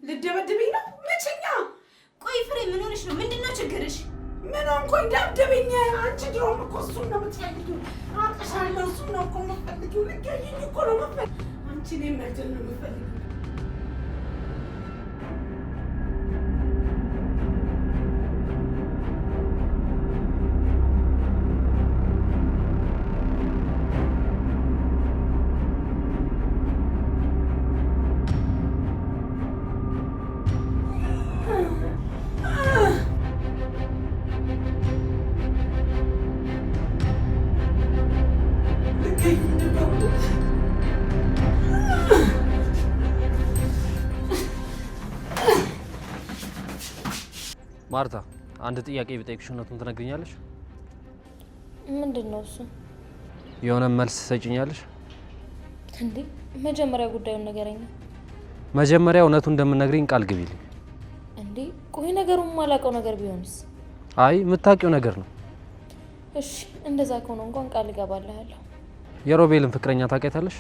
ልደበድብኝ ነው መቼኛ? ቆይ ፍሬ ምን ሆነሽ ነው? ምንድነው ችግርሽ? ምን ሆንኩኝ? ደብድብኝ። አንቺ ድሮም እኮ እሱን ነው የምትፈልጊው። አውቅሻለሁ። እሱን ነው እኮ የምትፈልጊው። ልትገይኝ እኮ ነው የምትፈልጊው። አንቺ እኔን መግደል ነው የምትፈልጊው። ማርታ አንድ ጥያቄ ብጠይቅሽ እውነቱን ትነግሪኛለሽ? ምንድነው እሱ? የሆነ መልስ ትሰጪኛለሽ? እንዴ መጀመሪያ ጉዳዩን ንገረኝ። መጀመሪያ እውነቱን እንደምትነግሪኝ ቃል ግቢልኝ። እንዴ ቆይ ነገሩን ማላውቀው ነገር ቢሆንስ? አይ የምታውቂው ነገር ነው። እሺ እንደዛ ከሆነ እንኳን ቃል እገባልሃለሁ። የሮቤልን ፍቅረኛ ታውቂያታለሽ?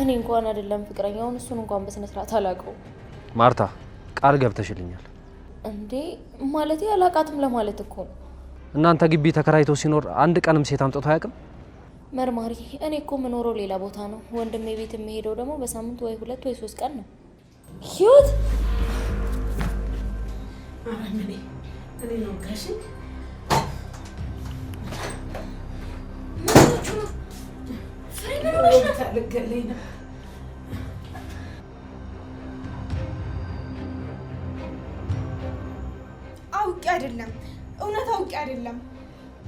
እኔ እንኳን አይደለም ፍቅረኛውን እሱን እንኳን በስነ ስርዓት አላውቀውም። ማርታ ቃል ገብተሽልኛል። እንዴ ማለት አላውቃትም ለማለት እኮ ነው። እናንተ ግቢ ተከራይቶ ሲኖር አንድ ቀንም ሴት አምጥቶ አያውቅም? መርማሪ እኔ እኮ የምኖረው ሌላ ቦታ ነው። ወንድሜ ቤት የሚሄደው ደግሞ በሳምንት ወይ 2 ወይ 3 ቀን ነው። ህይወት አረመኔ እኔ ነው ጋሽ ፍሬ ምን ሆነሽ ነው? ታልገለኝ ነው። አውቄ አይደለም፣ እውነት አውቄ አይደለም።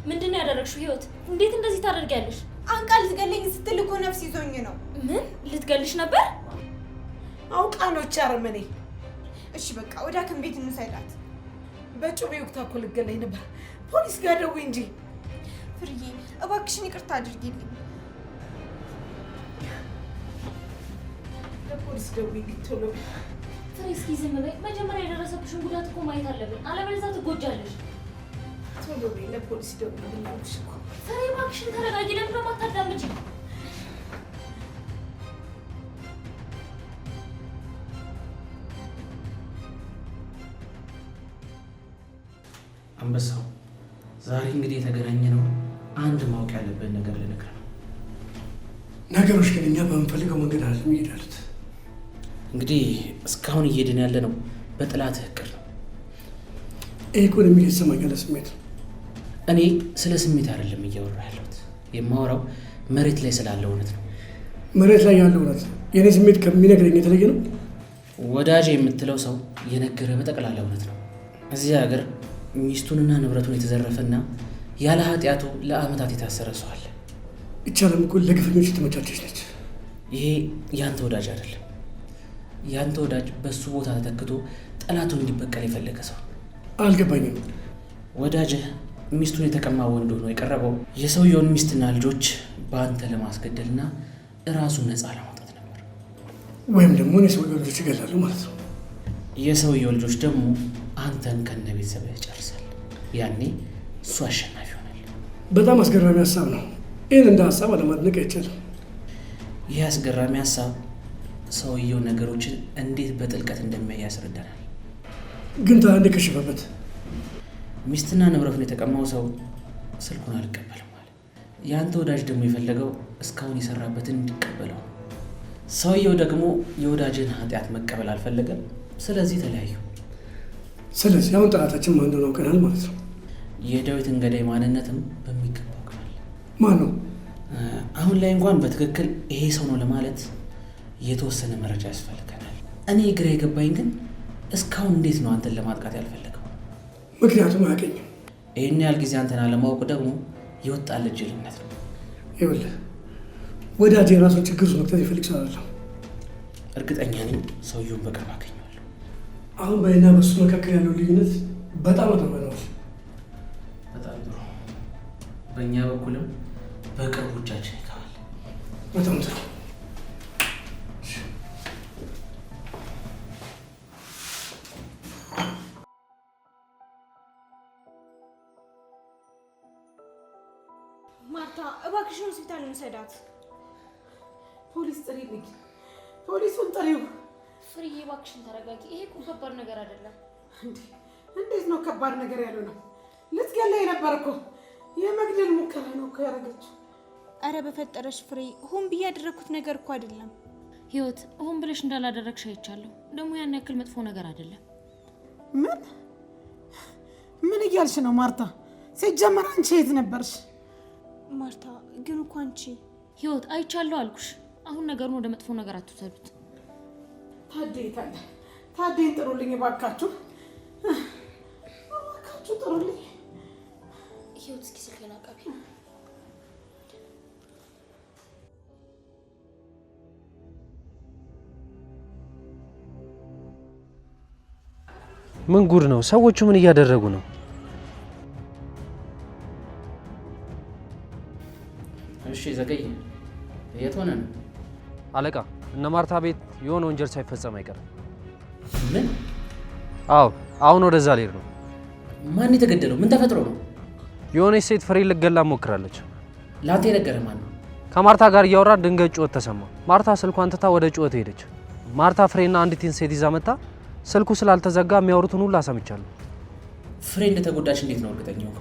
ምንድነው ያደረግሽው? ህይወት እንዴት እንደዚህ ታደርጊያለሽ? አንቃ ልትገለኝ ስትል እኮ ነፍስ ይዞኝ ነው። ምን ልትገልሽ ነበር? አውቃ ነው አረመኔ። እሺ በቃ ወደ ሐኪም ቤት እንውሰዳት። በጩቤ ወቅታ እኮ ልትገለኝ ነበር። ፖሊስ ጋር ደውይ እንጂ። ፍርዬ እባክሽን ይቅርታ አድርጊልኝ። ለፖሊስ ደውይ ቶሎ። ፍሬ እስኪ ዝም በይ። መጀመሪያ የደረሰብሽን ጉዳት እኮ ማየት አለብን፣ አለበለዚያ ትጎጃለሽ። ቶሎ በይ ለፖሊስ ደውይ ልኛውሽ እኮ። ፍሬ እባክሽን ተረጋጊ። ለምን ነው የማታዳምጪ? አንበሳው ዛሬ እንግዲህ የተገናኘ ነው አንድ ማወቅ ያለብን ነገር ልነግርህ ነው። ነገሮች ግን እኛ በምንፈልገው መንገድ አይደለም ይሄዳሉት። እንግዲህ እስካሁን እየሄድን ያለ ነው በጥላት እቅድ ነው። ይሄ እኮ ነው የሚሰማኝ ስሜት። እኔ ስለ ስሜት አይደለም እያወራሁ ያለሁት፣ የማወራው መሬት ላይ ስላለ እውነት ነው። መሬት ላይ ያለው እውነት የኔ ስሜት ከሚነግረኝ የተለየ ነው። ወዳጅ የምትለው ሰው የነገረ በጠቅላላ እውነት ነው። እዚህ ሀገር ሚስቱንና ንብረቱን የተዘረፈና ያለ ኃጢአቱ ለአመታት የታሰረ ሰው አለ። ይቻለም እኮ ለግፈኞች የተመቻቸች ነች። ይሄ ያንተ ወዳጅ አይደለም። ያንተ ወዳጅ በሱ ቦታ ተተክቶ ጠላቱን እንዲበቀል የፈለገ ሰው። አልገባኝም። ወዳጅህ ሚስቱን የተቀማ ወንድ ሆኖ የቀረበው የሰውየውን ሚስትና ልጆች በአንተ ለማስገደልና እራሱን ነፃ ለማውጣት ነበር። ወይም ደግሞ የሰውየው ልጆች ይገላሉ ማለት ነው። የሰውየው ልጆች ደግሞ አንተን ከነ ቤተሰብህ ይጨርሳል። ያኔ እሱ አሸናፊ ይሆናል። በጣም አስገራሚ ሀሳብ ነው። ይህን እንደ ሀሳብ አለማድነቅ አይቻልም። ይህ አስገራሚ ሀሳብ ሰውየው ነገሮችን እንዴት በጥልቀት እንደሚያይ ያስረዳናል። ግን ታዲያ እንዴት ከሸፈበት? ሚስትና ንብረቱን የተቀማው ሰው ስልኩን አልቀበልም አለ። የአንተ ወዳጅ ደግሞ የፈለገው እስካሁን የሰራበትን እንዲቀበለው። ሰውየው ደግሞ የወዳጅን ኃጢአት መቀበል አልፈለገም። ስለዚህ ተለያዩ። ስለዚህ አሁን ጠላታችን ማን እንደሆነ አውቀናል ማለት ነው። የዳዊትን ገዳይ ማንነትም በሚገባ አውቀናል። ማን ነው? አሁን ላይ እንኳን በትክክል ይሄ ሰው ነው ለማለት የተወሰነ መረጃ ያስፈልገናል። እኔ ግራ የገባኝ ግን እስካሁን እንዴት ነው አንተን ለማጥቃት ያልፈለገው? ምክንያቱም አያውቀኝም። ይህን ያህል ጊዜ አንተን አለማወቁ ደግሞ የወጣለት ጅልነት ነው። ይኸውልህ ወዳጅ የራሱን ችግር ውስጥ መክተት ይፈልግ ሰው አይደለም። እርግጠኛ ነኝ ሰውየውን በቅርብ አገኘዋለሁ። አሁን በእኔና በሱ መካከል ያለው ልዩነት በጣም አጥብቀናል። በጣም ጥሩ። በእኛ በኩልም በቅርቡ እጃችን ይተዋል። በጣም ጥሩ። ማርታ እባክሽን ሆስፒታል እንውሰዳት። ፖሊስ ጥሪልኝ። ፖሊሱን ጥሪው። ፍርዬ እባክሽን ተረጋጊ። ይሄ እኮ ከባድ ነገር አይደለም። እንዴት ነው ከባድ ነገር ያለው ነው? ልትገለኝ ነበር እኮ። የመግደል ሙከራ ነው እኮ ያደረገችው። አረ በፈጠረሽ ፍሬ፣ ሆን ብዬ ያደረኩት ነገር እኮ አይደለም። ህይወት ሆን ብለሽ እንዳላደረግሽ አይቻለሁ። ደግሞ ያን ያክል መጥፎ ነገር አይደለም። ምን እያልሽ ነው ማርታ? ሲጀመር አንቺ የት ነበርሽ? ማርታ ግን እኮ አንቺ ህይወት አይቻለሁ አልኩሽ። አሁን ነገሩን ወደ መጥፎ ነገር አትውሰዱት። ታዴን ጥሩልኝ እባካችሁ፣ ጥሩልኝ። ህይወት እስኪ ስልኬን አቃቢ። ምን ጉድ ነው? ሰዎቹ ምን እያደረጉ ነው? እሺ ዘገየ፣ የት ሆነ ነው? አለቃ እነ ማርታ ቤት የሆነ ወንጀል ሳይፈጸም አይቀርም። ምን? አዎ አሁን ወደዛ ልሄድ ነው። ማን የተገደለው? ምን ተፈጥሮ ነው? የሆነች ሴት ፍሬ ልትገላ ሞክራለች። ላንተ የነገረህ ማን ነው? ከማርታ ጋር እያወራን ድንገት ጩኸት ተሰማ። ማርታ ስልኳን ትታ ወደ ጩኸት ሄደች። ማርታ ፍሬና አንዲትን ሴት ይዛ መጣ። ስልኩ ስላልተዘጋ የሚያወሩትን ሁሉ አሰምቻለሁ። ፍሬ እንደተጎዳች እንዴት ነው እርግጠኛው?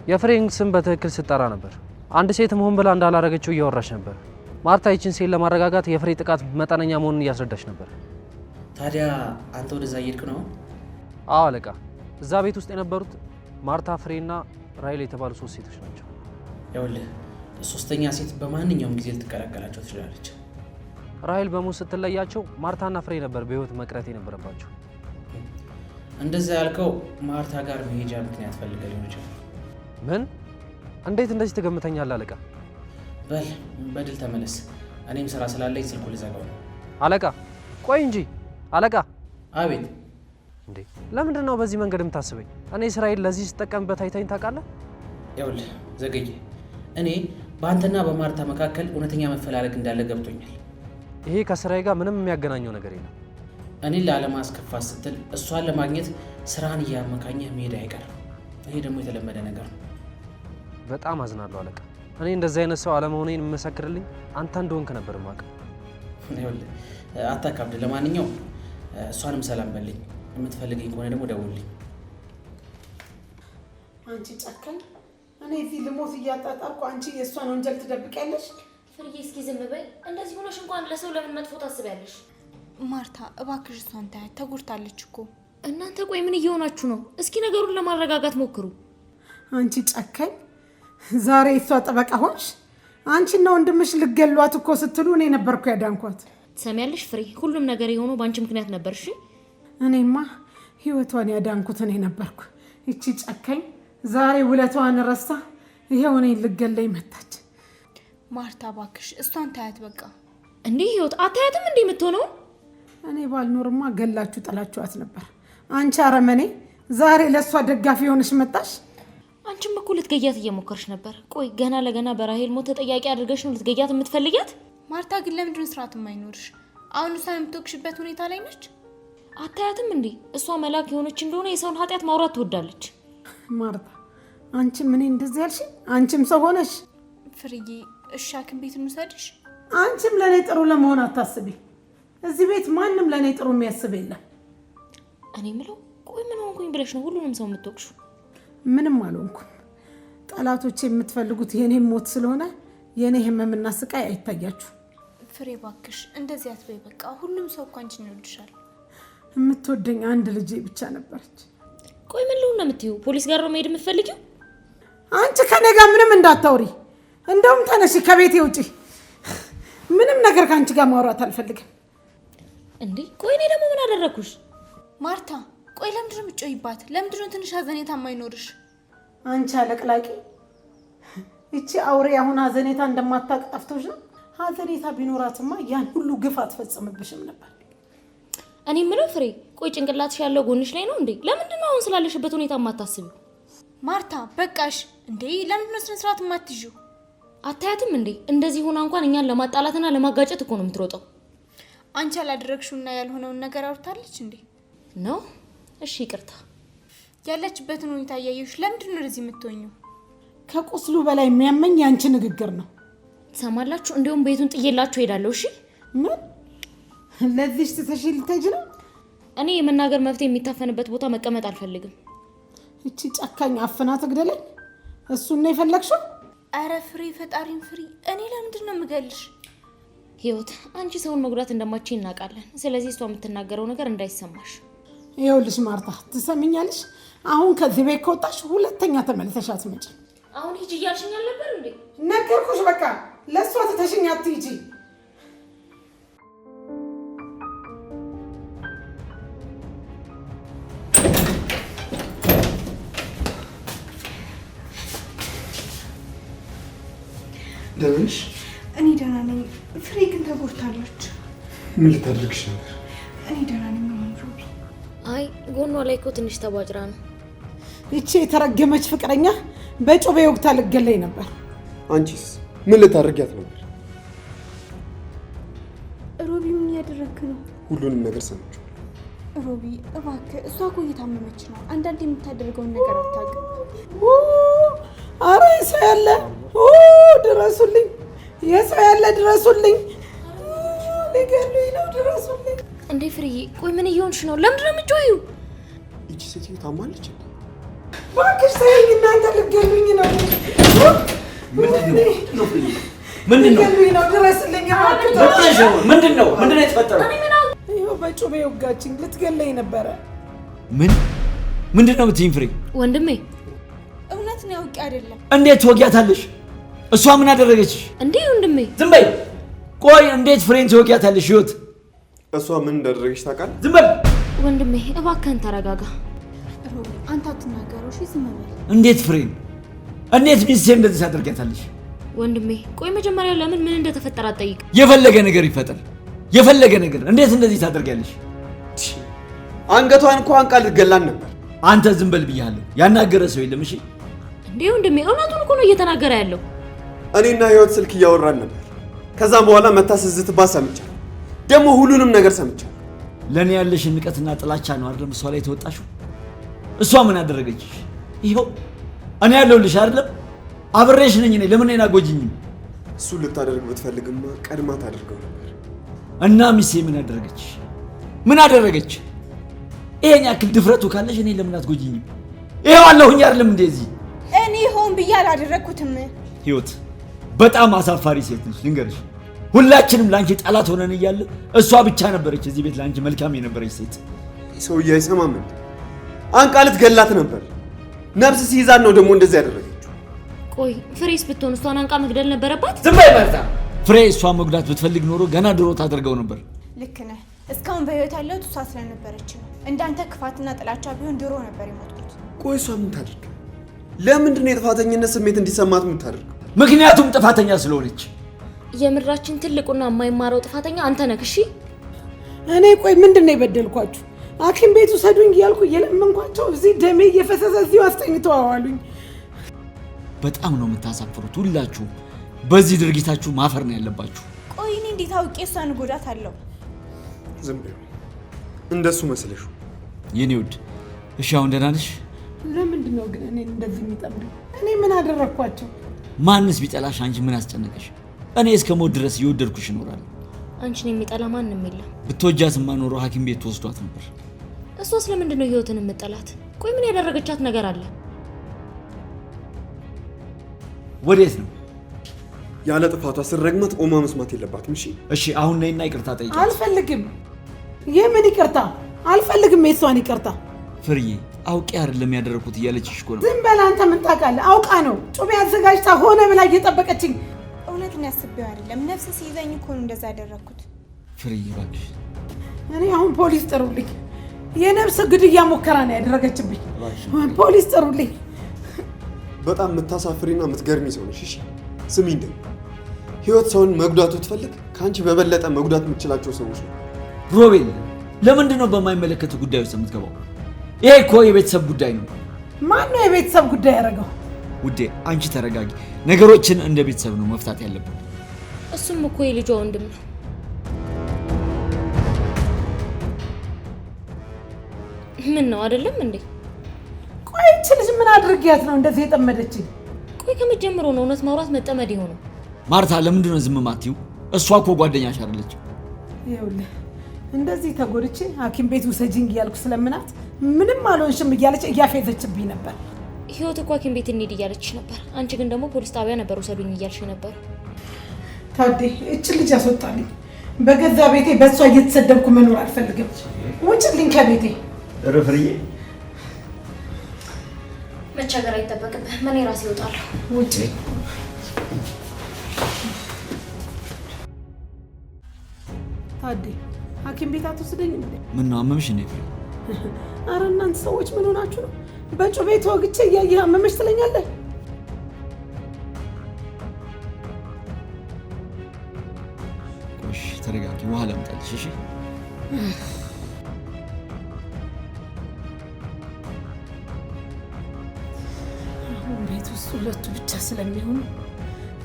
የፍሬን ስም በትክክል ስትጠራ ነበር። አንድ ሴትም ሆን ብላ እንዳላረገችው እያወራች ነበር። ማርታ ይችን ሴት ለማረጋጋት የፍሬ ጥቃት መጠነኛ መሆኑን እያስረዳች ነበር። ታዲያ አንተ ወደዛ እየሄድክ ነው? አዎ አለቃ፣ እዛ ቤት ውስጥ የነበሩት ማርታ፣ ፍሬና ራይል የተባሉ 3 ሴቶች ናቸው። ይኸውልህ ሶስተኛ ሴት በማንኛውም ጊዜ ልትቀላቀላቸው ትችላለች። ራይል በሞት ስትለያቸው ማርታና ፍሬ ነበር በህይወት መቅረት የነበረባቸው። እንደዛ ያልከው ማርታ ጋር መሄጃ ምክንያት ፈልገህ ሊሆን ይችላል። ምን? እንዴት እንደዚህ ትገምተኛለህ አለቃ? በል በድል ተመለስ። እኔም ስራ ስላለኝ ስልኩ ልዘጋው ነው። አለቃ ቆይ እንጂ አለቃ። አቤት። እንዴ ለምንድን ነው በዚህ መንገድ የምታስበኝ? እኔ ስራዬን ለዚህ ስጠቀምበት አይታኝ ታውቃለህ? ይኸውልህ ዘገየ፣ እኔ በአንተና በማርታ መካከል እውነተኛ መፈላለግ እንዳለ ገብቶኛል። ይሄ ከስራዬ ጋር ምንም የሚያገናኘው ነገር የለም። እኔን ላለማስከፋት ስትል እሷን ለማግኘት ስራን እያመካኘህ መሄድ አይቀርም። ይሄ ደግሞ የተለመደ ነገር ነው። በጣም አዝናለሁ አለቃ። እኔ እንደዚህ አይነት ሰው አለመሆኔን የምመሰክርልኝ አንተ እንደሆንክ ነበር የማውቀው። ይኸውልህ አታካብድ። ለማንኛውም እሷንም ሰላም በልኝ። የምትፈልገኝ ከሆነ ደግሞ ደውልኝ። አንቺ ጨካኝ! እኔ እዚህ ልሞት እያጣጣርኩ አንቺ የእሷን ወንጀል ትደብቂያለሽ? ፍርዬ እስኪ ዝም በይ። እንደዚህ ሆነሽ እንኳን ለሰው ለምን መጥፎ ታስቢያለሽ? ማርታ እባክሽ እሷን ታያት፣ ተጎድታለች እኮ። እናንተ ቆይ ምን እየሆናችሁ ነው? እስኪ ነገሩን ለማረጋጋት ሞክሩ። አንቺ ጨካኝ! ዛሬ እሷ ጠበቃ ሆንሽ? አንቺና ወንድምሽ ልገሏት እኮ ስትሉ እኔ ነበርኩ ያዳንኳት። ትሰሚያለሽ ፍሬ፣ ሁሉም ነገር የሆነው በአንቺ ምክንያት ነበር። እሺ እኔማ ህይወቷን ያዳንኩት እኔ ነበርኩ። እቺ ጨካኝ ዛሬ ውለቷን ረሳ ይሄው እኔን ልገለኝ መጣች። ማርታ እባክሽ እሷን ታያት በቃ። እንዴ ህይወት አታያትም እንዴ የምትሆነው? እኔ ባልኖርማ ገላችሁ ጥላችኋት ነበር። አንቺ አረመኔ ዛሬ ለእሷ ደጋፊ ሆነሽ መጣሽ። አንቺም እኮ ልትገያት እየሞከርሽ ነበር። ቆይ ገና ለገና በራሄል ሞት ተጠያቂ አድርገሽ ነው ልትገያት የምትፈልጊያት? ማርታ ግን ለምንድን ስርዓት የማይኖርሽ? አሁን እሷን የምትወቅሽበት ሁኔታ ላይ ነች። አታያትም እንዴ እሷ መላክ የሆነች እንደሆነ የሰውን ኃጢአት ማውራት ትወዳለች። ማርታ አንቺም እኔ እንደዚህ ያልሽ? አንቺም ሰው ሆነሽ? ፍርዬ እሺ ሐኪም ቤት እንውሰድሽ? አንቺም ለእኔ ጥሩ ለመሆን አታስቢ። እዚህ ቤት ማንም ለእኔ ጥሩ የሚያስብ የለም። እኔ ምለው ቆይ ምን ሆንኩኝ ብለሽ ነው ሁሉንም ሰው የምትወቅሹ? ምንም አልሆንኩም። ጠላቶች የምትፈልጉት የኔ ሞት ስለሆነ የኔ ህመምና ስቃይ አይታያችሁ። ፍሬ እባክሽ እንደዚህ አትበይ በቃ። ሁሉም ሰው እኮ አንቺን ይወድሻል። የምትወደኝ አንድ ልጄ ብቻ ነበረች። ቆይ ምን ልሁን ነው የምትይው? ፖሊስ ጋር ነው መሄድ የምትፈልጊው? አንቺ ከኔ ጋር ምንም እንዳታውሪ። እንደውም ተነሺ ከቤቴ ውጪ። ምንም ነገር ከአንቺ ጋር ማውራት አልፈልግም። እንዴ ቆይ እኔ ደግሞ ምን አደረኩሽ? ማርታ ቆይ ለምንድን ነው የምትጮይባት? ለምንድን ነው ትንሽ ሀዘኔታ የማይኖርሽ? አንቺ አለቅላቂ! እቺ አውሬ አሁን ሀዘኔታ እንደማታውቅ ጠፍቶሽ ነው? ሀዘኔታ ቢኖራትማ ያን ሁሉ ግፍ አትፈጽምብሽም ነበር። እኔ ምለው ፍሬ ቆይ ጭንቅላትሽ ያለው ጎንሽ ላይ ነው እንዴ? ለምንድን ነው አሁን ስላለሽበት ሁኔታ የማታስቢው? ማርታ በቃሽ እንዴ! ለምንድን ነው ስነ ስርዓት የማትይዥው? አታያትም እንዴ እንደዚህ ሆና እንኳን እኛን ለማጣላትና ለማጋጨት እኮ ነው የምትሮጠው። አንቺ ያላደረግሽውና ያልሆነውን ነገር አውርታለች እንዴ? ነው እሺ ይቅርታ። ያለችበትን ሁኔታ እያየሽ ለምንድን ነው እንደዚህ የምትሆኚው? ከቁስሉ በላይ የሚያመኝ ያንቺ ንግግር ነው። ትሰማላችሁ? እንዲሁም ቤቱን ጥዬላችሁ ሄዳለሁ። እሺ ምን ለዚህ ትተሽ ልትሄጂ ነው? እኔ የመናገር መብት የሚታፈንበት ቦታ መቀመጥ አልፈልግም። እቺ ጨካኝ አፍና ትግደለኝ። እሱን ነው የፈለግሽው? አረ ፍሬ ፈጣሪን ፍሪ። እኔ ለምንድን ነው የምገልሽ? ህይወት አንቺ ሰውን መጉዳት እንደማትችይ እናውቃለን። ስለዚህ እሷ የምትናገረው ነገር እንዳይሰማሽ። ይኸውልሽ ማርታ ትሰሚኛለሽ? አሁን ከዚህ ቤት ከወጣሽ ሁለተኛ ተመልሰሽ አትመጪ። አሁን ሂጂ እያልሽኝ አልነበር እንዴ? ነገርኩሽ። በቃ ለእሷ ትተሽኝ አትሂጂ። ደህና ነሽ? እኔ ደህና ነኝ። ፍሬ ግን ተጎድታለች። ምን ልታደርግሽ ነበር? እኔ ደህና ነኝ ሮቢ። አይ ጎኗ ላይ እኮ ትንሽ ተቧጭራ ነው። ይቺ የተረገመች ፍቅረኛ በጩቤ ወግታ ልገለኝ ነበር። አንቺስ ምን ልታደርጊያት ነበር? ሮቢ ምን እያደረግክ ነው? ሁሉንም ነገር ሰምቼ። ሮቢ እባክህ፣ እሷ እኮ እየታመመች ነው። አንዳንድ የምታደርገውን ነገር አታውቅም። አረ የሰው ያለ ድረሱልኝ! የሰው ያለ ድረሱልኝ! ሊገሉኝ ነው! ድረሱልኝ! እንዴ ፍሬዬ፣ ቆይ ምን እየሆንሽ ነው? ለምንድን ነው የምትጮይው? ይቺ ሴትዮ ታማለች። እባክሽ ተይኝ! እናንተ ልገሉኝ ነው! ምንድን ነው? ድረስልኝ! ምንድን ነው የተፈጠረው? ይኸው በጩቤ ወጋችኝ። ልትገለኝ ነበረ። ምንድን ነው የምትይኝ ፍሬ? ወንድሜ እውነት ነው ያውቄ አይደለም። እንዴት ትወጊያታለሽ? እሷ ምን አደረገችሽ? እንዴ ወንድሜ ዝም በይ። ቆይ እንዴት ፍሬን ትወጊያታለሽ? ህይወት እሷ ምን እንዳደረገች ታውቃለህ? ዝም በል ወንድሜ፣ እባክህን ተረጋጋ። ሮቢ አንተ አትናገረው እሺ? ዝም በል። እንዴት ፍሬን እንዴት ሚስቴ እንደዚህ ታደርጊያታለሽ? ወንድሜ ቆይ መጀመሪያ ለምን ምን እንደተፈጠረ አትጠይቅ። የፈለገ ነገር ይፈጠር፣ የፈለገ ነገር እንዴት እንደዚህ ታደርጊያለሽ? አንገቷን እንኳን ቃል ልትገላን ነበር። አንተ ዝም በል ብያለሁ። ያናገረ ሰው የለም። እሺ እንዴ ወንድሜ፣ እውነቱን እኮ ነው እየተናገረ ያለው። እኔና ህይወት ስልክ እያወራን ነበር። ከዛም በኋላ መታስዝትባት ሰምቻለሁ። ደግሞ ሁሉንም ነገር ሰምቻለሁ። ለእኔ ያለሽ ንቀትና ጥላቻ ነው አይደለም እሷ ላይ ተወጣሽው? እሷ ምን አደረገችሽ? ይኸው እኔ ያለሁልሽ አይደለም፣ አብሬሽ ነኝ። እኔ ለምን አጎጂኝም? እሱን ልታደርግ ብትፈልግማ ቀድማ ታደርገው ነበር። እና ሚስቴ ምን አደረገችሽ? ምን አደረገች? ይሄን ያክል ድፍረቱ ካለሽ እኔ ለምን አትጎጂኝም? ይሄው አለሁኝ አይደለም እንደዚህ። እኔ ሆን ብዬ አላደረኩትም። ህይወት በጣም አሳፋሪ ሴት ነሽ። ልንገርሽ፣ ሁላችንም ላንቺ ጠላት ሆነን እያለ እሷ ብቻ ነበረች እዚህ ቤት ላንቺ መልካም የነበረች ሴት። ሰውዬ አይሰማም እንዴ? አንቃ ልትገላት ነበር። ነፍስ ሲይዛት ነው ደግሞ እንደዚህ ያደረገችው። ቆይ ፍሬስ ብትሆን እሷን አንቃ መግደል ነበረባት? ዝም በይ ማርታ። ፍሬ እሷን መጉዳት ብትፈልግ ኖሮ ገና ድሮ ታደርገው ነበር። ልክ ነህ። እስካሁን በህይወት ያለሁት እሷ ስለነበረች ነው። እንዳንተ ክፋትና ጥላቻ ቢሆን ድሮ ነበር የሞትኩት። ቆይ እሷ ምን ታደርግ? ለምንድን ነው የጥፋተኝነት ስሜት እንዲሰማት የምታደርገው? ምክንያቱም ጥፋተኛ ስለሆነች። የምድራችን ትልቁና የማይማረው ጥፋተኛ አንተ ነህ። እሺ እኔ ቆይ ምንድን ነው የበደልኳችሁ? ሐኪም ቤት ውሰዱኝ እያልኩ እየለመንኳቸው እዚህ ደሜ እየፈሰሰ እዚሁ አስተኝተው አዋሉኝ። በጣም ነው የምታሳፍሩት ሁላችሁ። በዚህ ድርጊታችሁ ማፈር ነው ያለባችሁ። ቆይ እኔ እንዴት አውቄ እሷን ጎዳት አለው? ዝም ብሎ እንደሱ መስለሽ? የኔ ውድ እሺ አሁን ደህና ነሽ? ለምንድን ነው ግን እኔ እንደዚህ የሚጠምደው? እኔ ምን አደረኳቸው? ማንስ ቢጠላሽ አንቺ ምን አስጨነቀሽ? እኔ እስከ ሞት ድረስ እየወደድኩሽ እኖራለሁ። አንቺን የሚጠላ ማንም የለም። ብትወጃትማ ኖሮ ሐኪም ቤት ትወስዷት ነበር። እሷስ ለምንድን ነው ህይወትን የምጠላት? ቆይ ምን ያደረገቻት ነገር አለ? ወዴት ነው? ያለ ጥፋቷ ስረግማት ኦማ መስማት የለባትም። እሺ አሁን ነይና ይቅርታ ጠይቂያት። አልፈልግም። የምን ይቅርታ? አልፈልግም የእሷን ይቅርታ። ፍርዬ አውቄ አይደለም ያደረኩት እያለችሽ እኮ ነው። ዝም በል አንተ። ምን ታውቃለህ? አውቃ ነው ጩቤ አዘጋጅታ ሆነ ብላ እየጠበቀችኝ። እውነት ነው ያስቤው አይደለም። ነፍስ ሲይዘኝ እኮ ነው እንደዛ ያደረኩት። ፍርዬ እባክሽ። እኔ አሁን ፖሊስ ጥሩልኝ። የነፍስ ግድያ ሙከራ ነው ያደረገችብኝ። ፖሊስ ጥሩልኝ። በጣም የምታሳፍሪና የምትገርሚ ሰው ነሽ። እሺ ስሚኝ፣ ደግሞ ህይወት ሰውን መጉዳቱ ትፈልግ ከአንቺ በበለጠ መጉዳት የምትችላቸው ሰዎች ነው። ሮቤል ለምንድን ነው በማይመለከቱ ጉዳይ ውስጥ የምትገባው? ይሄ እኮ የቤተሰብ ጉዳይ ነው። ማን ነው የቤተሰብ ጉዳይ ያደረገው? ውዴ አንቺ ተረጋጊ። ነገሮችን እንደ ቤተሰብ ነው መፍታት ያለብን። እሱም እኮ የልጇ ወንድም ነው። ምን ነው አይደለም እንዴ? ቆይ እቺ ልጅ ምን አድርጊያት ነው እንደዚህ የጠመደችኝ? ቆይ ከመጀመሩ ነው እውነት ማውራት መጠመድ የሆነው? ማርታ ለምንድን ነው ዝም ማትይው? እሷ እኮ ጓደኛሽ አይደለች? ይኸውልህ እንደዚህ ተጎድቼ ሐኪም ቤት ውሰጂኝ እያልኩ ስለምናት ምንም አልሆንሽም እያለች እያፌዘችብኝ ነበር። ህይወት እኮ ሐኪም ቤት እንሂድ እያለች ነበር። አንቺ ግን ደግሞ ፖሊስ ጣቢያ ነበር ውሰዱኝ እያልሽ ነበር። ታዴ እች ልጅ ያስወጣልኝ። በገዛ ቤቴ በእሷ እየተሰደብኩ መኖር አልፈልግም። ውጭልኝ ከቤቴ። ረፍርዬ መቸገር አይጠበቅብህም። እኔ ራሴ እወጣለሁ። ውጭ። ታዴ ሐኪም ቤት አትወስደኝ እንዴ? ምን ነው አመምሽ እንዴ? አረ እናንተ ሰዎች ምን ሆናችሁ ነው? በጩቤ ተወግቼ እያየህ አመመሽ ትለኛለህ? እሺ ተረጋጊ፣ ውሃ ላምጣልሽ። እሺ ቤት ውስጥ ሁለቱ ብቻ ስለሚሆኑ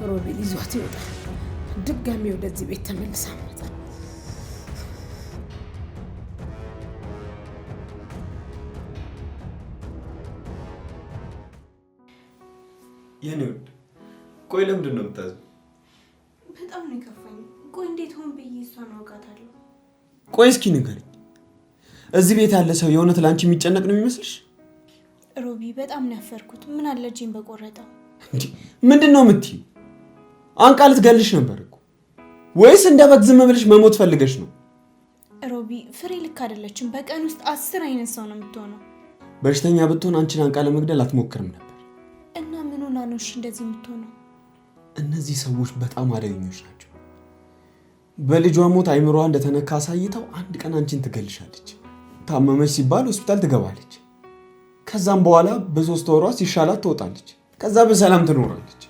ሮቤል ይዟት ይወጣል። ድጋሚ ወደዚህ ቤት ተመልሳ መጣ። የኔ ውድ ቆይ ለምንድን ነው የምታዝነው? በጣም ነው የከፋኝ። ቆይ እንዴት ሆን ብዬ እሷን አውቃታለሁ? ቆይ እስኪ ንገሪኝ፣ እዚህ ቤት ያለ ሰው የእውነት ለአንቺ የሚጨነቅ ነው የሚመስልሽ? ሮቢ በጣም ነው ያፈርኩት። ምን አለ እጄን በቆረጠው። እንዴ ምንድን ነው የምትይው? አንቃ ልትገልሽ ነበር እኮ። ወይስ እንደ በግ ዝም ብለሽ መሞት ፈልገሽ ነው? ሮቢ ፍሬ ልክ አይደለችም። በቀን ውስጥ 10 አይነት ሰው ነው የምትሆነው። በሽተኛ ብትሆን አንቺን አንቃ ለመግደል አትሞክርም ነበር። እና ምን ሆና ነው እሺ እንደዚህ የምትሆነው? እነዚህ ሰዎች በጣም አደገኞች ናቸው። በልጇ ሞት አይምሮዋ እንደተነካ አሳይተው አንድ ቀን አንቺን ትገልሻለች። ታመመች ሲባል ሆስፒታል ትገባለች። ከዛም በኋላ በ3 ወሯ ሲሻላት ትወጣለች። ከዛ በሰላም ትኖራለች።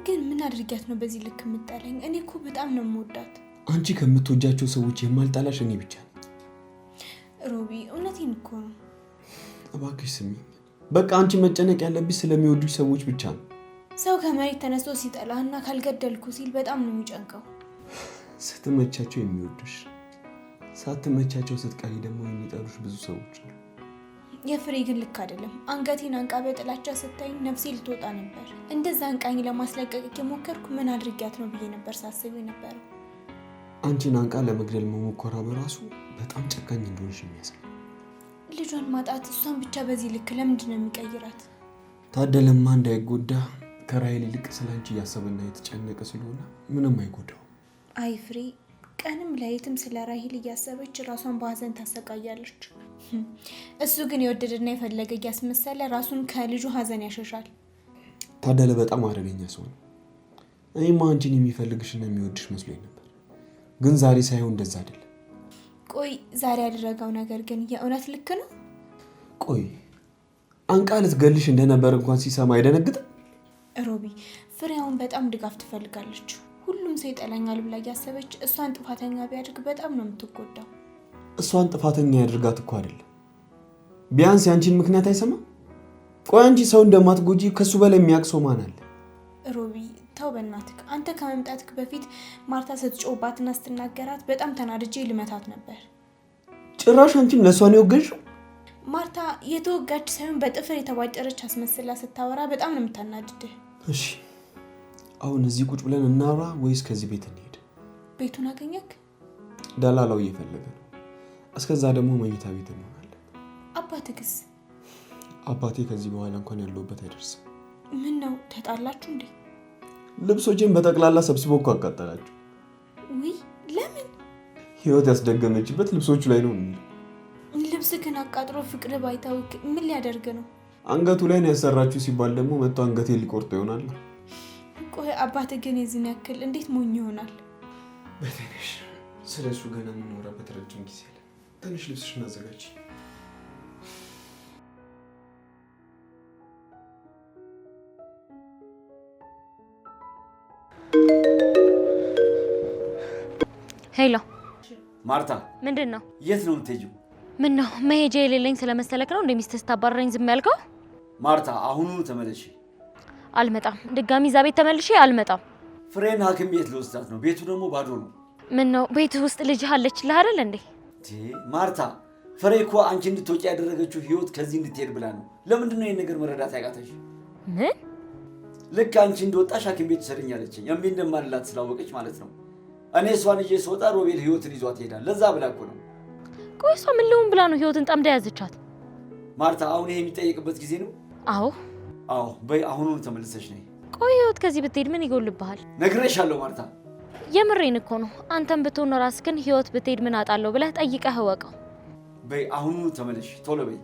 ግን ምን አድርጊያት ነው በዚህ ልክ የምጠላኝ? እኔ እኮ በጣም ነው የምወዳት። አንቺ ከምትወጃቸው ሰዎች የማልጠላሽ እኔ ብቻ ነኝ። ሮቢ እውነቴን እኮ ነው። እባክሽ ስሚ፣ በቃ አንቺ መጨነቅ ያለብሽ ስለሚወዱሽ ሰዎች ብቻ ነው። ሰው ከመሬት ተነስቶ ሲጠላ እና ካልገደልኩ ሲል በጣም ነው የሚጨንቀው። ስትመቻቸው የሚወዱሽ፣ ሳትመቻቸው ስትቀሪ ደግሞ የሚጠሉሽ ብዙ ሰዎች አሉ። የፍሬ ግን ልክ አይደለም። አንገቴን አንቃ በጥላቻ ስታይ ነፍሴ ልትወጣ ነበር። እንደዛ አንቃኝ ለማስለቀቅ የሞከርኩ ምን አድርጊያት ነው ብዬ ነበር ሳስብ የነበረው። አንቺን አንቃ ለመግደል መሞከሯ በራሱ በጣም ጨካኝ እንደሆንሽ የሚያሳይ። ልጇን ማጣት እሷን ብቻ በዚህ ልክ ለምንድን ነው የሚቀይራት? ታደለማ እንዳይጎዳ ከራይል ይልቅ ስላንቺ እያሰበና የተጨነቀ ስለሆነ ምንም አይጎዳው። አይ ፍሬ ቀንም ሌሊትም ስለ ራሂል እያሰበች ራሷን በሀዘን ታሰቃያለች። እሱ ግን የወደደና የፈለገ እያስመሰለ ራሱን ከልጁ ሀዘን ያሸሻል። ታደለ በጣም አደገኛ ሰው ነው። እኔማ አንቺን የሚፈልግሽና የሚወድሽ መስሎኝ ነበር፣ ግን ዛሬ ሳይሆን እንደዛ አይደለም። ቆይ ዛሬ ያደረገው ነገር ግን የእውነት ልክ ነው? ቆይ አንቃ ልትገልሽ እንደነበር እንኳን ሲሰማ አይደነግጥም? ሮቢ ፍሬያውን በጣም ድጋፍ ትፈልጋለች። ሁሉም ሰው ይጠላኛል ብላ እያሰበች እሷን ጥፋተኛ ቢያደርግ በጣም ነው የምትጎዳው። እሷን ጥፋተኛ ያደርጋት እኮ አይደለም፣ ቢያንስ ያንቺን ምክንያት አይሰማም። ቆይ አንቺ ሰው እንደማትጎጂ ከሱ በላይ የሚያውቅ ሰው ማን አለ? ሮቢ ተው በእናትህ። አንተ ከመምጣትክ በፊት ማርታ ስትጮህባትና ስትናገራት በጣም ተናድጄ ልመታት ነበር። ጭራሽ አንቺም ለእሷ ነው የወገንሽው? ማርታ የተወጋች ሳይሆን በጥፍር የተቧጨረች አስመስላ ስታወራ በጣም ነው የምታናድድህ። እሺ አሁን እዚህ ቁጭ ብለን እናውራ ወይስ ከዚህ ቤት እንሄድ? ቤቱን አገኘክ? ደላላው እየፈለገ ነው። እስከዛ ደግሞ መኝታ ቤት እንሆናለን። አባትክስ? አባቴ ከዚህ በኋላ እንኳን ያለውበት አይደርስም። ምን ነው ተጣላችሁ እንዴ? ልብሶችን በጠቅላላ ሰብስቦ እኮ አቃጠላችሁ። ውይ ለምን? ህይወት ያስደገመችበት ልብሶቹ ላይ ነው የሚለው። ልብስክን አቃጥሮ ፍቅር ባይታውክ ምን ሊያደርግ ነው? አንገቱ ላይ ነው ያሰራችሁ ሲባል ደግሞ መጥቶ አንገቴ ሊቆርጦ ይሆናል። ቆይ አባት ግን የዚህን ያክል እንዴት ሞኝ ይሆናል? በትንሽ ስለሱ ገና የምንወራበት ረጅም ጊዜ አለ። ትንሽ ልብስሽን አዘጋጅ። ሄሎ ማርታ፣ ምንድን ነው? የት ነው የምትሄጂው? ምን ነው መሄጃ የሌለኝ ስለመሰለክ ነው እንደ ሚስትህ ስታባረረኝ ዝም ያልከው? ማርታ አሁኑኑ ተመለሺ። አልመጣም። ድጋሚ እዛ ቤት ተመልሼ አልመጣም። ፍሬን ሐኪም ቤት ልወስዳት ነው። ቤቱ ደግሞ ባዶ ነው። ምን ነው ቤት ውስጥ ልጅ አለችልህ አይደል እንዴ? ማርታ ፍሬ እኮ አንቺ እንድትወጪ ያደረገችው ህይወት ከዚህ እንድትሄድ ብላ ነው። ለምንድን ነው ይሄን ነገር መረዳት ያቃተሽ? ምን? ልክ አንቺ እንደወጣሽ ሐኪም ቤት ትሰደኛለች። እምቢ እንደማልላት ስላወቀች ማለት ነው። እኔ እሷን ይዤ ስወጣ ሮቤል ህይወትን ይዟት ይሄዳል። ለዛ ብላ እኮ ነው። ቆይ እሷ ምን ልሁን ብላ ነው ህይወትን ጠምዳ ያዘቻት? ማርታ አሁን ይሄ የሚጠየቅበት ጊዜ ነው? አዎ በይ አሁኑኑ ተመልሰሽ ነይ። ቆይ ህይወት ከዚህ ብትሄድ ምን ይጎልብሃል? ነግሬሻለሁ ማርታ። የምሬን እኮ ነው። አንተም ብትሆን ራስህን ህይወት ብትሄድ ምን አጣለሁ ብለህ ጠይቀህ እወቀው። በይ አሁኑኑ ተመለሽ፣ ቶሎ በይ።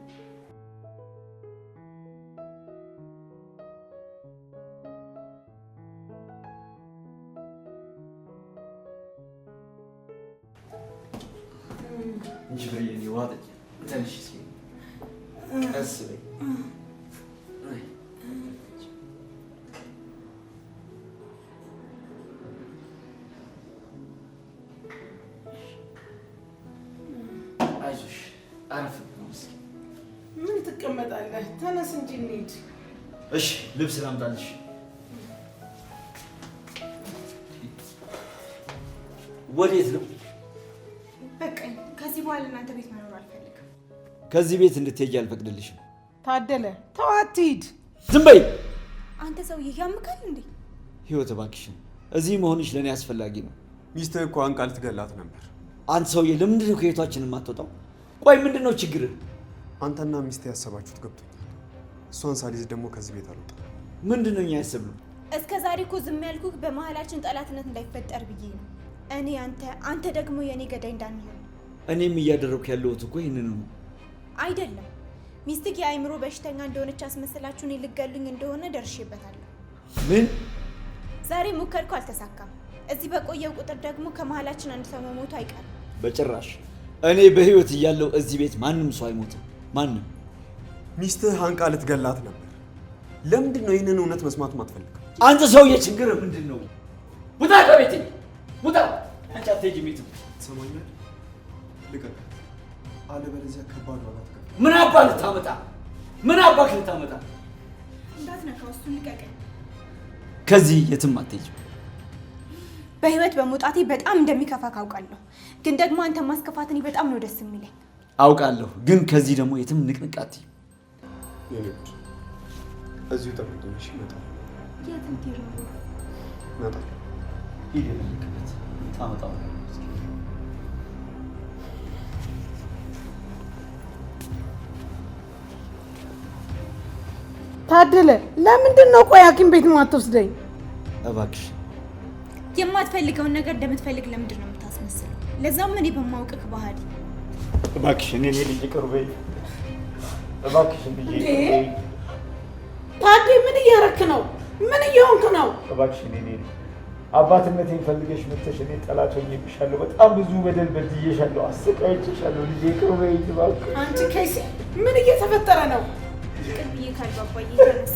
እንጂ በይ እኔ ዋጥ ትንሽ እስኪ ቀስ በይ። አይዞሽ አረፍ ነው። እስኪ ምን ትቀመጣለህ? ተነስ እንጂ እንሂድ። እሺ ልብስ ላምጣልሽ። ወዴት ነው? በቃኝ። ከዚህ በኋላ እናንተ ቤት መኖር አልፈልግም። ከዚህ ቤት እንድትሄጂ አልፈቅድልሽም። ታደለ ተው አትሂድ። ዝም በይ። አንተ ሰውዬ ያምካል እንዴ? ህይወት እባክሽን፣ እዚህ መሆንሽ ለእኔ አስፈላጊ ነው። ሚስትህ እኮ አንቃ ልትገላት ነበር። አንተ ሰውዬ ለምንድን ነው ከህይወታችን የማትወጣው? ቆይ ምንድን ነው ችግርህ? አንተና ሚስትህ ያሰባችሁት ገብቶኛል። እሷን ሳልይዝ ደግሞ ከዚህ ቤት አልወጣም። ምንድን ነው እኛ ያሰብነው? እስከ ዛሬ እኮ ዝም ያልኩህ በመሀላችን ጠላትነት እንዳይፈጠር ብዬ ነው። እኔ አንተ ደግሞ የእኔ ገዳይ እንዳንሆን። እኔም እያደረኩ ያለሁት እኮ ይህንን ነው። አይደለም ሚስትህ የአእምሮ በሽተኛ እንደሆነች አስመስላችሁ እኔ ልገሉኝ እንደሆነ ደርሼበታለሁ። ምን? ዛሬ ሙከርኩ፣ አልተሳካም። እዚህ በቆየው ቁጥር ደግሞ ከመሀላችን አንድ ሰው መሞቱ አይቀርም። በጭራሽ። እኔ በህይወት እያለሁ እዚህ ቤት ማንም ሰው አይሞትም። ማንም። ሚስትህ አንቃ ልትገላት ነበር። ለምንድን ነው ይህንን እውነት መስማት ማትፈልገው? አንተ ሰውዬ ችግርህ ምንድን ነው? ውጣ ከቤቴ ውጣ! አንቺ አትሄጂም የትም። ትሰማኛለህ? ልቀቃት፣ አለበለዚያ ከባድ ዋጋ ትከፍላለህ። ምን አባክ ልታመጣ? ምን አባክ ልታመጣ? እንዳትነካው፣ እሱን ልቀቀኝ። ከዚህ የትም አትሄጂም። በህይወት በመውጣቴ በጣም እንደሚከፋ ካውቃለሁ፣ ግን ደግሞ አንተ ማስከፋት እኔ በጣም ነው ደስ የሚለኝ። አውቃለሁ፣ ግን ከዚህ ደግሞ የትም ንቅንቅ አትይም። የኔ ጉድ፣ እዚሁ ጠብቂኝ። እሺ፣ እመጣለሁ። የትም ትሄድ ነው? እመጣለሁ። ሂድ ልክበት ታመጣው። ታደለ ለምንድን ነው ቆይ ሐኪም ቤት ማትወስደኝ? እባክሽ የማትፈልገውን ነገር እንደምትፈልግ ለምንድን ነው የምታስመስለው? ለዛም እኔ በማውቅህ ባህሪ። እባክሽ እኔ ልጅ ቅርበይ። እባክሽ ልጅ ቅርበይ። ታዴ ምን እያረክ ነው? ምን እየሆንክ ነው? እባክሽ እኔ አባትነቴን ፈልገሽ መጥተሽ እኔ ጠላት ሆኜብሻለሁ። በጣም ብዙ በደል በድዬሻለሁ፣ አሰቃይቼሻለሁ። ልጄ ቅርበይ እባክሽ። አንቺ ከይሲ ምን እየተፈጠረ ነው? ቅርብዬ ካልባባዬ ተነስ።